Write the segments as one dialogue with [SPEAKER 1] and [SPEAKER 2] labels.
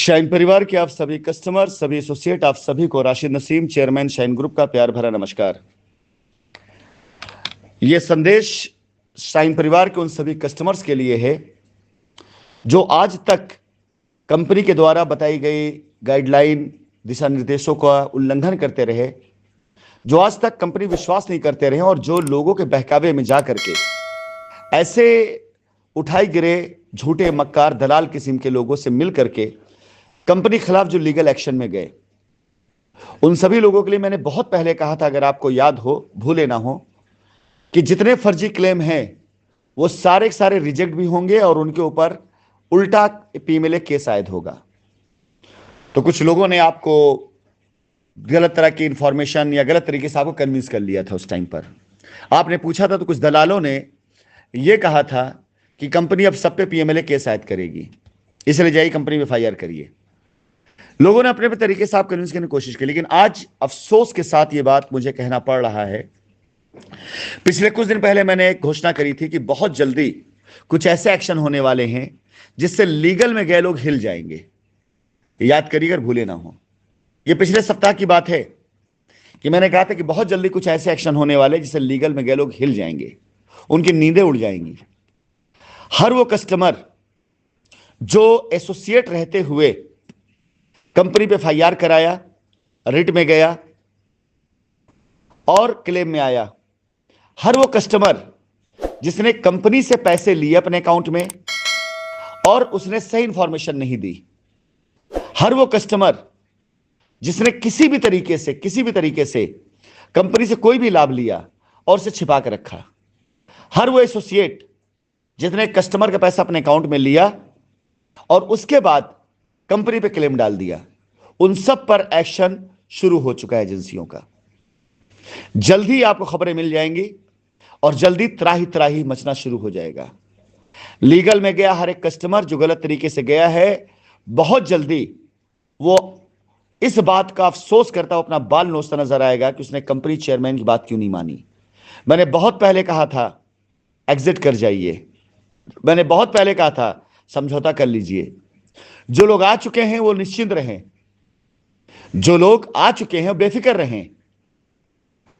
[SPEAKER 1] Shine परिवार के आप सभी कस्टमर, सभी एसोसिएट, आप सभी को Rashid Naseem, chairman shine group का प्यार भरा नमस्कार। यह संदेश शाइन परिवार के उन सभी कस्टमर्स के लिए है जो आज तक कंपनी के द्वारा बताई गई गाइडलाइन, दिशा निर्देशों का उल्लंघन करते रहे, जो आज तक कंपनी विश्वास नहीं करते रहे और जो लोगों के बहकावे में जा करके ऐसे उठाई गिरे झूठे मक्कार दलाल किस्म के लोगों से मिल करके कंपनी के खिलाफ जो लीगल एक्शन में गए, उन सभी लोगों के लिए मैंने बहुत पहले कहा था, अगर आपको याद हो, भूले ना हो, कि जितने फर्जी क्लेम हैं वो सारे के सारे रिजेक्ट भी होंगे और उनके ऊपर उल्टा पीएमएलए केस आयद होगा। तो कुछ लोगों ने आपको गलत तरह की इंफॉर्मेशन या गलत तरीके से आपको कन्विंस कर लिया था। उस टाइम पर आपने पूछा था तो कुछ दलालों ने यह कहा था कि कंपनी अब सब पे पीएमएलए केस आयद करेगी, इसलिए जाइए कंपनी में एफआईआर करिए। लोगों ने अपने तरीके से आप कन्विंस करने की कोशिश की, लेकिन आज अफसोस के साथ यह बात मुझे कहना पड़ रहा है। पिछले कुछ दिन पहले मैंने एक घोषणा करी थी कि बहुत जल्दी कुछ ऐसे एक्शन होने वाले हैं जिससे लीगल में गए लोग हिल जाएंगे। याद करिए अगर भूले ना हो, यह पिछले सप्ताह की बात है कि मैंने कहा था कि बहुत जल्दी कुछ ऐसे एक्शन होने वाले जिससे लीगल में गए लोग हिल जाएंगे, उनकी नींदें उड़ जाएंगी। हर वो कस्टमर जो एसोसिएट रहते हुए कंपनी पे एफआईआर कराया, रिट में गया और क्लेम में आया, हर वो कस्टमर जिसने कंपनी से पैसे लिए अपने अकाउंट में और उसने सही इंफॉर्मेशन नहीं दी, हर वो कस्टमर जिसने किसी भी तरीके से कंपनी से कोई भी लाभ लिया और उसे छिपा कर रखा, हर वो एसोसिएट जिसने कस्टमर का पैसा अपने अकाउंट में लिया और उसके बाद कंपनी पे क्लेम डाल दिया, उन सब पर एक्शन शुरू हो चुका है एजेंसियों का। जल्दी आपको खबरें मिल जाएंगी और जल्दी त्राही त्राही मचना शुरू हो जाएगा। लीगल में गया हर एक कस्टमर जो गलत तरीके से गया है, बहुत जल्दी वो इस बात का अफसोस करता हुआ अपना बाल नोचता नजर आएगा कि उसने कंपनी चेयरमैन की बात क्यों नहीं मानी। मैंने बहुत पहले कहा था एग्जिट कर जाइए, मैंने बहुत पहले कहा था समझौता कर लीजिए। जो लोग आ चुके हैं वो निश्चिंत रहें, जो लोग आ चुके हैं बेफिक्र रहें,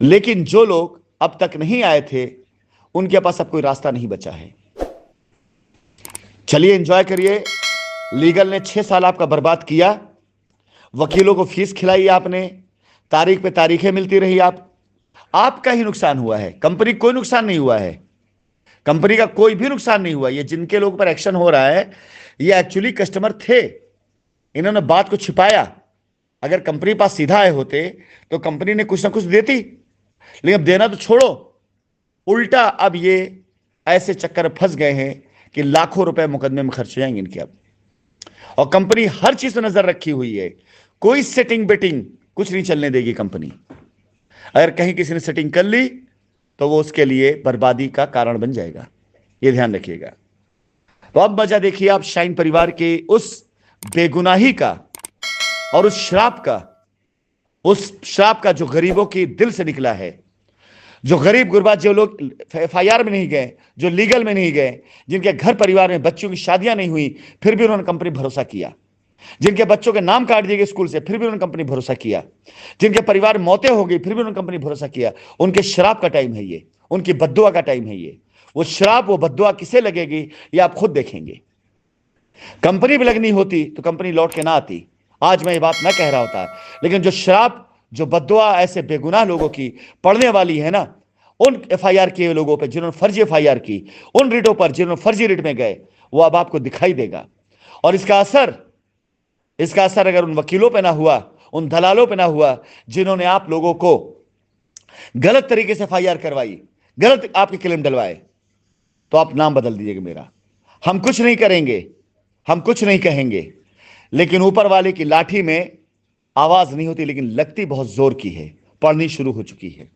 [SPEAKER 1] लेकिन जो लोग अब तक नहीं आए थे उनके पास अब कोई रास्ता नहीं बचा है। चलिए एंजॉय करिए। लीगल ने 6 साल आपका बर्बाद किया, वकीलों को फीस खिलाई आपने, तारीख पे तारीखें मिलती रही, आपका ही नुकसान हुआ है, कंपनी कोई नुकसान नहीं हुआ है, कंपनी का कोई भी नुकसान नहीं हुआ। ये जिनके लोगों पर एक्शन हो रहा है ये एक्चुअली कस्टमर थे, इन्होंने बात को छिपाया। अगर कंपनी पास सीधा आए होते तो कंपनी ने कुछ ना कुछ देती, लेकिन अब देना तो छोड़ो, उल्टा अब ये ऐसे चक्कर फंस गए हैं कि लाखों रुपए मुकदमे में खर्च हो जाएंगे इनके अब। और कंपनी हर चीज पर नजर रखी हुई है, कोई सेटिंग बेटिंग कुछ नहीं चलने देगी कंपनी। अगर कहीं किसी ने सेटिंग कर ली तो वो उसके लिए बर्बादी का कारण बन जाएगा, ये ध्यान रखिएगा। तो अब मजा देखिए आप शाइन परिवार के उस बेगुनाही का और उस श्राप का जो गरीबों के दिल से निकला है, जो गरीब गुरबा, जो लोग एफआईआर में नहीं गए, जो लीगल में नहीं गए, जिनके घर परिवार में बच्चों की शादियां नहीं हुई फिर भी उन्होंने कंपनी भरोसा किया, जिनके बच्चों के नाम काट दिए गए स्कूल से फिर भी उन्होंने कंपनी भरोसा किया, जिनके परिवार में मौतें हो गई फिर भी उन्होंने कंपनी भरोसा किया, उनके श्राप का टाइम है ये, उनकी बद्दुआ का टाइम है ये। वो श्राप, वो बद्दुआ किसे लगेगी ये आप खुद देखेंगे। कंपनी भी लगनी होती तो कंपनी लौट के ना आती, आज मैं ये बात ना कह रहा होता, लेकिन जो श्राप, जो बद्दुआ ऐसे बेगुनाह लोगों की पड़ने वाली है ना, उन एफआईआर किए लोगों पे जिन्होंने फर्जी एफआईआर की, उन रिटों पर जिन्होंने फर्जी रिट में गए, वो अब आपको दिखाई देगा। और इसका असर अगर उन वकीलों पे ना हुआ, उन दलालों पे ना हुआ जिन्होंने आप लोगों को गलत तरीके से एफआईआर करवाई, गलत आपके क्लेम डलवाए, तो आप नाम बदल दीजिएगा मेरा। हम कुछ नहीं करेंगे, हम कुछ नहीं कहेंगे, लेकिन ऊपर वाले की लाठी में आवाज नहीं होती, लेकिन लगती बहुत जोर की है, पड़नी शुरू हो चुकी है।